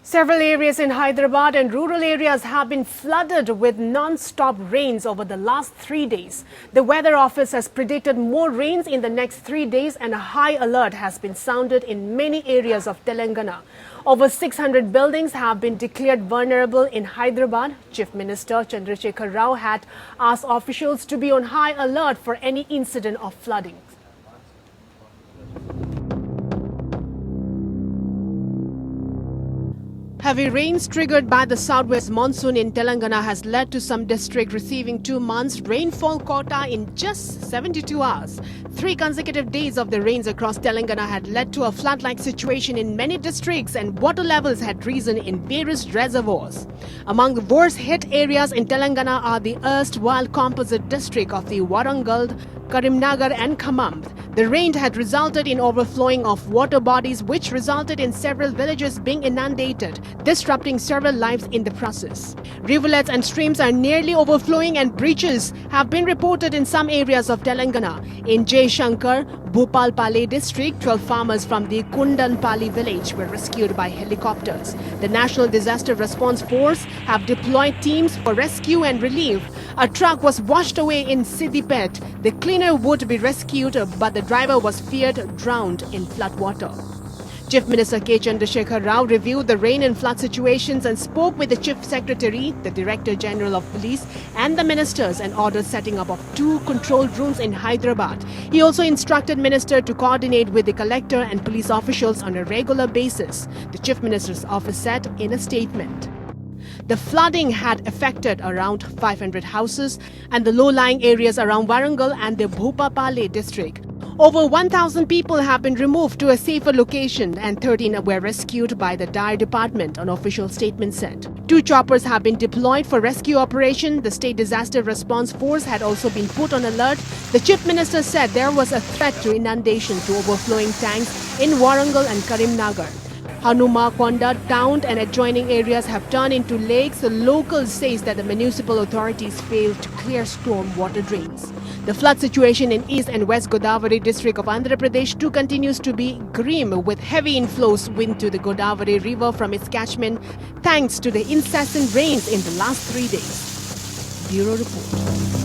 Several areas in Hyderabad and rural areas have been flooded with non-stop rains over the last 3 days. The Weather Office has predicted more rains in the next 3 days and a high alert has been sounded in many areas of Telangana. Over 600 buildings have been declared vulnerable in Hyderabad. Chief Minister Chandrasekhar Rao had asked officials to be on high alert for any incident of flooding. Heavy rains triggered by the southwest monsoon in Telangana has led to some districts receiving 2 months rainfall quota in just 72 hours. 3 consecutive days of the rains across Telangana had led to a flood-like situation in many districts and water levels had risen in various reservoirs. Among the worst hit areas in Telangana are the erstwhile composite district of the Warangal, Karimnagar and Khammam. The rain had resulted in overflowing of water bodies which resulted in several villages being inundated, disrupting several lives in the process. Rivulets and streams are nearly overflowing and breaches have been reported in some areas of Telangana. In J. Shankar, Bhupalpally district, 12 farmers from the Kundanpalli village were rescued by helicopters. The National Disaster Response Force have deployed teams for rescue and relief. A truck was washed away in SITI. The cleaner would be rescued, but the driver was feared drowned in flood water. Chief Minister K Chandrasekhar Rao reviewed the rain and flood situations and spoke with the Chief Secretary, the Director General of Police and the ministers and ordered setting up of 2 control rooms in Hyderabad. He also instructed Minister to coordinate with the collector and police officials on a regular basis, the Chief Minister's office said in a statement. The flooding had affected around 500 houses and the low-lying areas around Warangal and the Bhupalpally district. Over 1,000 people have been removed to a safer location and 13 were rescued by the Dire Department, an official statement said. 2 choppers have been deployed for rescue operation. The State Disaster Response Force had also been put on alert. The Chief Minister said there was a threat to inundation to overflowing tanks in Warangal and Karimnagar. Hanumakonda town and adjoining areas have turned into lakes. The locals say that the municipal authorities failed to clear storm water drains. The flood situation in East and West Godavari district of Andhra Pradesh too continues to be grim with heavy inflows into the Godavari river from its catchment thanks to the incessant rains in the last 3 days. Bureau Report.